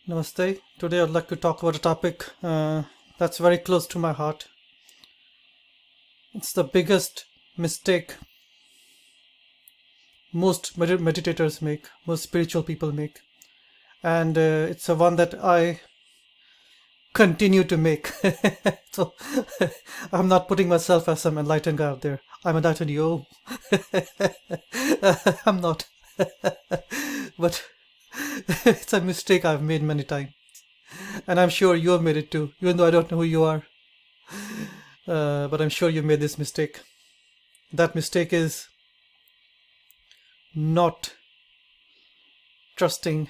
Namaste. Today I'd like to talk about a topic that's very close to my heart. It's the biggest mistake most meditators make, most spiritual people make, and it's a one that I continue to make. So I'm not putting myself as some enlightened guy out there. I'm enlightened, yo. I'm not. But it's a mistake I've made many times, and I'm sure you have made it too, even though I don't know who you are. But I'm sure you made this mistake. That mistake is not trusting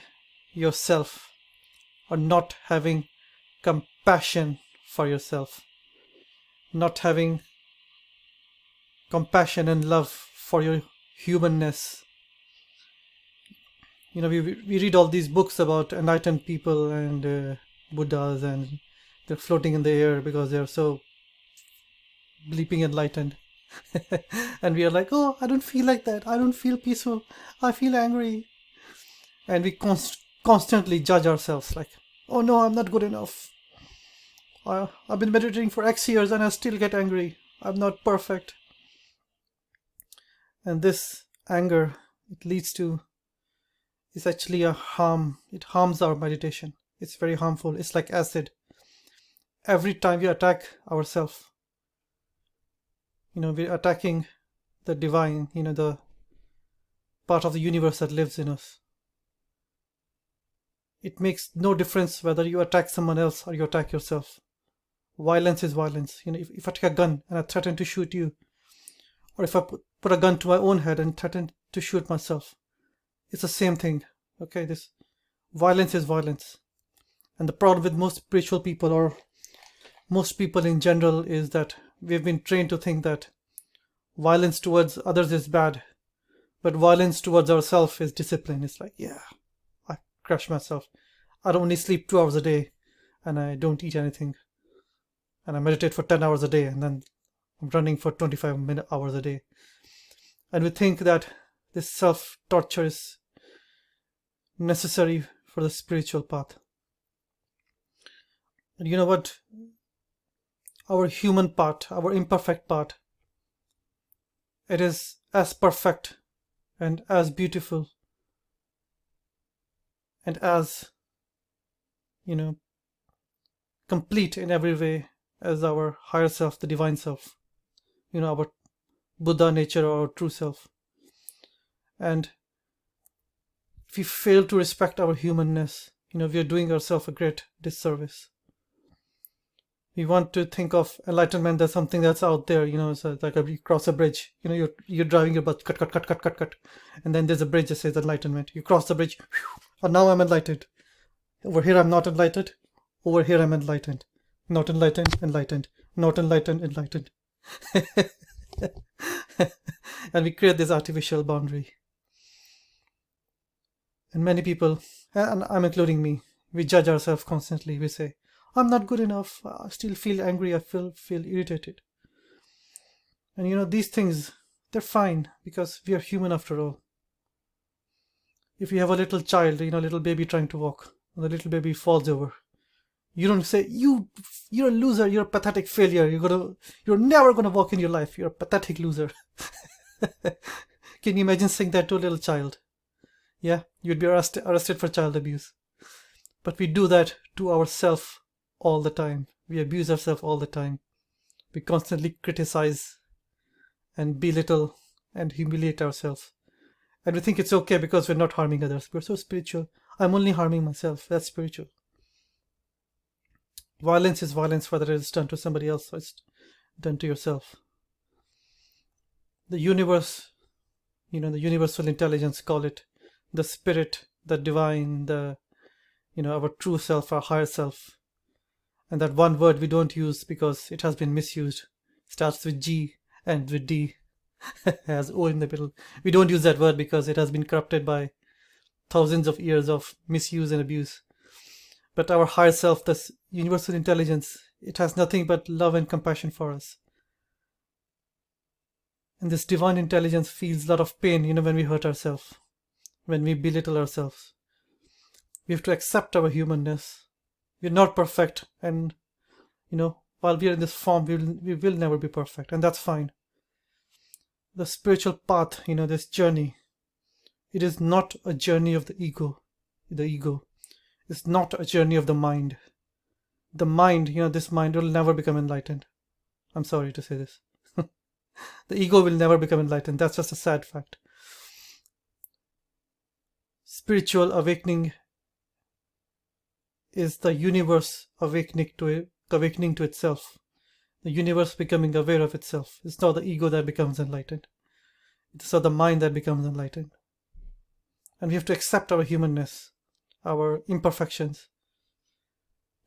yourself or not having compassion for yourself, not having compassion and love for your humanness. We read all these books about enlightened people and Buddhas, and they're floating in the air because they're so bleeping enlightened. And we are like, oh, I don't feel like that. I don't feel peaceful. I feel angry. And we constantly judge ourselves like, oh no, I'm not good enough. I've been meditating for X years and I still get angry. I'm not perfect. And this anger, it leads to, is actually a harm. It harms our meditation. It's very harmful. It's like acid. Every time we attack ourselves, we're attacking the divine, the part of the universe that lives in us. It makes no difference whether you attack someone else or you attack yourself. Violence is violence. If I take a gun and I threaten to shoot you, or if I put a gun to my own head and threaten to shoot myself, it's the same thing. Okay, this violence is violence. And the problem with most spiritual people, or most people in general, is that we've been trained to think that violence towards others is bad, but violence towards ourselves is discipline. It's like, yeah, I crush myself. I don't only sleep 2 hours a day, and I don't eat anything, and I meditate for 10 hours a day, and then I'm running for 25 hours a day. And we think that this self-torture is necessary for the spiritual path. And you know what? Our human part, our imperfect part, it is as perfect and as beautiful and as, complete in every way as our higher self, the divine self, our Buddha nature or our true self. And if we fail to respect our humanness, we are doing ourselves a great disservice. We want to think of enlightenment as something that's out there, so like you cross a bridge, you're driving your bus, cut, cut, cut, cut, cut, cut, and then there's a bridge that says enlightenment. You cross the bridge, and now I'm enlightened. Over here I'm not enlightened. Over here I'm enlightened. Not enlightened, enlightened. Not enlightened, enlightened. And we create this artificial boundary. And many people, and I'm including me, we judge ourselves constantly. We say, I'm not good enough. I still feel angry. I feel irritated. And these things, they're fine because we are human after all. If you have a little child, a little baby trying to walk, and the little baby falls over, you don't say, you're a loser, you're a pathetic failure, you're never gonna walk in your life, you're a pathetic loser. Can you imagine saying that to a little child? Yeah, you'd be arrested for child abuse. But we do that to ourselves all the time. We abuse ourselves all the time. We constantly criticize and belittle and humiliate ourselves. And we think it's okay because we're not harming others. We're so spiritual. I'm only harming myself. That's spiritual. Violence is violence, whether it's done to somebody else or it's done to yourself. The universe, the universal intelligence, call it the spirit, the divine, our true self, our higher self. And that one word we don't use because it has been misused. Starts with G and with D. Has O in the middle. We don't use that word because it has been corrupted by thousands of years of misuse and abuse. But our higher self, this universal intelligence, it has nothing but love and compassion for us. And this divine intelligence feels a lot of pain, when we hurt ourselves, when we belittle ourselves. We have to accept our humanness. We're not perfect, and while we're in this form, we will never be perfect, and that's fine. The spiritual path, this journey, it is not a journey of the ego. The ego is not a journey of the mind. The mind, this mind will never become enlightened. I'm sorry to say this. The ego will never become enlightened. That's just a sad fact. Spiritual awakening is the universe awakening to itself. The universe becoming aware of itself. It's not the ego that becomes enlightened. It's not the mind that becomes enlightened. And we have to accept our humanness, our imperfections.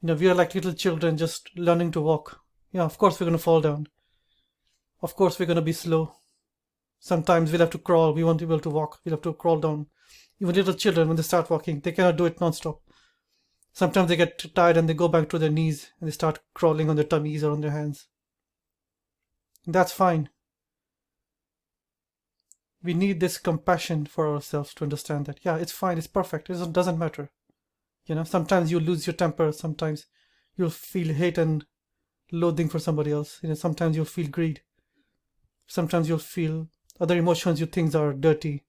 We are like little children just learning to walk. Of course we're going to fall down. Of course we're going to be slow. Sometimes we'll have to crawl. We won't be able to walk. We'll have to crawl down. Even little children, when they start walking, they cannot do it non-stop. Sometimes they get tired and they go back to their knees and they start crawling on their tummies or on their hands. And that's fine. We need this compassion for ourselves to understand that, it's fine, it's perfect, it doesn't matter. Sometimes you lose your temper, sometimes you'll feel hate and loathing for somebody else. Sometimes you'll feel greed. Sometimes you'll feel other emotions you think are dirty.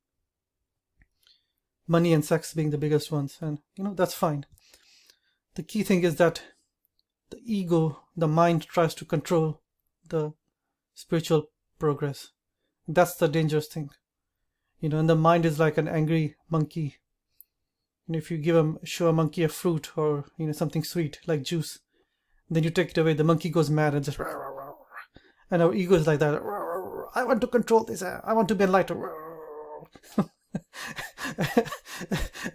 Money and sex being the biggest ones, and that's fine. The key thing is that the ego, the mind, tries to control the spiritual progress. That's the dangerous thing. And the mind is like an angry monkey. If you show a monkey a fruit or something sweet like juice, then you take it away, the monkey goes mad and just and our ego is like that. I want to control this. I want to be enlightened.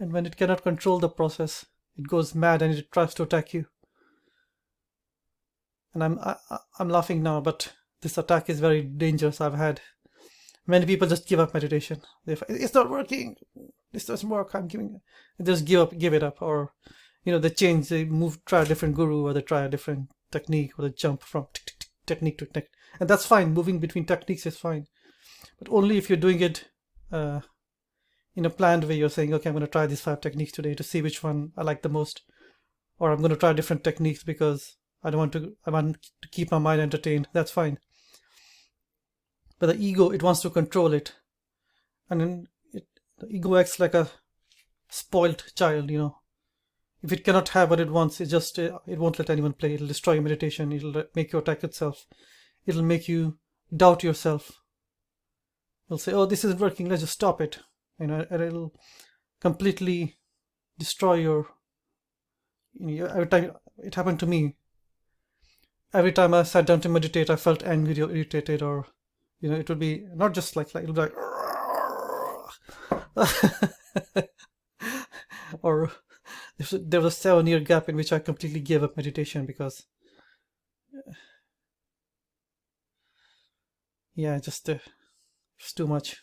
And when it cannot control the process, it goes mad and it tries to attack you. And I'm laughing now, but this attack is very dangerous. I've had many people just give up meditation. It's not working. This doesn't work. They just give it up, or they change. They try a different guru, or they try a different technique, or they jump from technique to technique, and that's fine. Moving between techniques is fine, but only if you're doing it in a planned way. You're saying, okay, I'm going to try these 5 techniques today to see which one I like the most, or I'm going to try different techniques because I want to keep my mind entertained. That's fine. But the ego, it wants to control it, and then the ego acts like a spoiled child. If it cannot have what it wants, it won't let anyone play. It'll destroy your meditation. It'll make you attack itself. It'll make you doubt yourself. It'll say, oh, this isn't working, let's just stop it. And it'll completely destroy your. Every time it happened to me, every time I sat down to meditate, I felt angry or irritated, or it would be not just like it would be like or there was a 7-year gap in which I completely gave up meditation because just it's too much.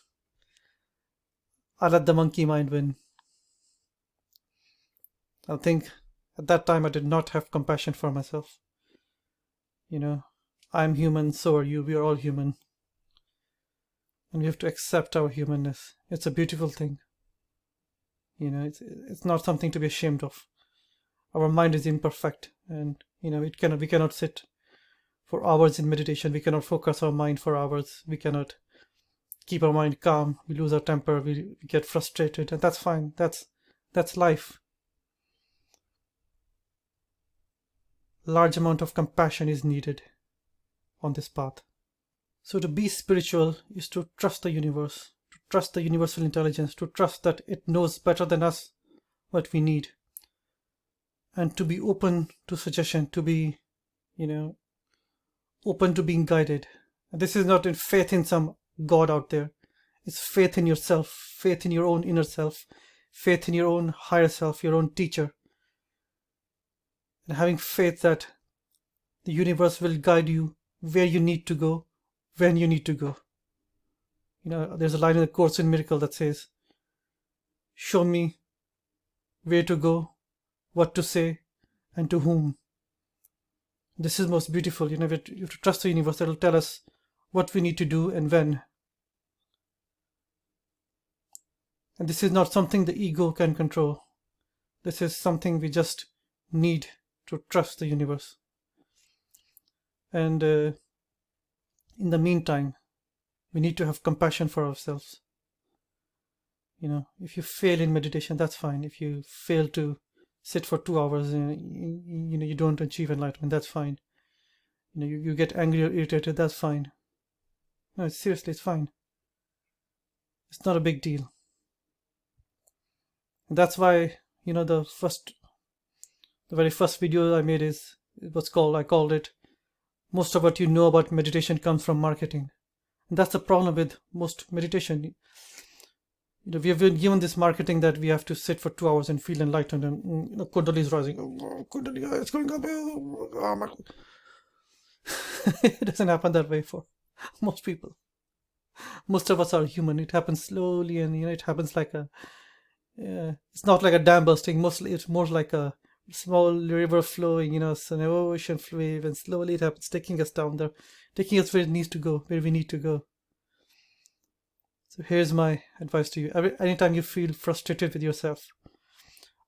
I let the monkey mind win. I think at that time I did not have compassion for myself. I'm human, so are you. We are all human. And we have to accept our humanness. It's a beautiful thing. It's not something to be ashamed of. Our mind is imperfect, and we cannot sit for hours in meditation. We cannot focus our mind for hours. We cannot keep our mind calm. We lose our temper. We get frustrated, and that's fine. That's life. Large amount of compassion is needed on this path. So to be spiritual is to trust the universe, to trust the universal intelligence, to trust that it knows better than us what we need, and to be open to suggestion, to be, open to being guided. And this is not in faith in some God out there. It's faith in yourself, faith in your own inner self, faith in your own higher self, your own teacher. And having faith that the universe will guide you where you need to go, when you need to go. There's a line in the Course in Miracle that says, show me where to go, what to say, and to whom. This is most beautiful. You have to trust the universe that will tell us what we need to do and when. And this is not something the ego can control. This is something we just need to trust the universe. And in the meantime, we need to have compassion for ourselves. If you fail in meditation, that's fine. If you fail to sit for 2 hours and you don't achieve enlightenment, that's fine. You get angry or irritated, that's fine. No, seriously, it's fine. It's not a big deal. And that's why the very first video I made I called it, most of what you know about meditation comes from marketing. And that's the problem with most meditation. We have been given this marketing that we have to sit for 2 hours and feel enlightened, and Kundalini is rising. Oh, Kundalini, it's going up. Oh, my. It doesn't happen that way for most people. Most of us are human. It happens slowly, and it happens like it's not like a dam bursting. Mostly, it's more like a small river flowing. It's an ocean wave, and slowly it happens, taking us down there, taking us where it needs to go, where we need to go. So here's my advice to you. Anytime you feel frustrated with yourself,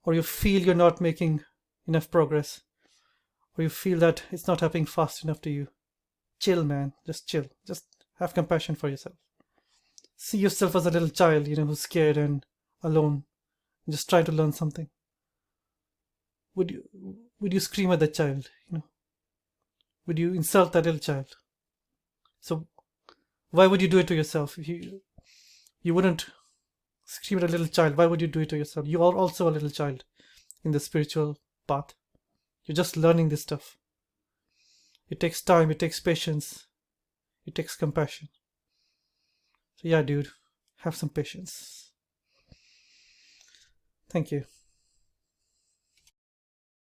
or you feel you're not making enough progress, or you feel that it's not happening fast enough to you, chill, man. Just chill. Just have compassion for yourself. See yourself as a little child, who's scared and alone, and just try to learn something. Would you scream at that child? Would you insult that little child? So why would you do it to yourself? If you wouldn't scream at a little child, why would you do it to yourself? You are also a little child in the spiritual path. You're just learning this stuff. It takes time, it takes patience, it takes compassion. So yeah, dude, have some patience. Thank you.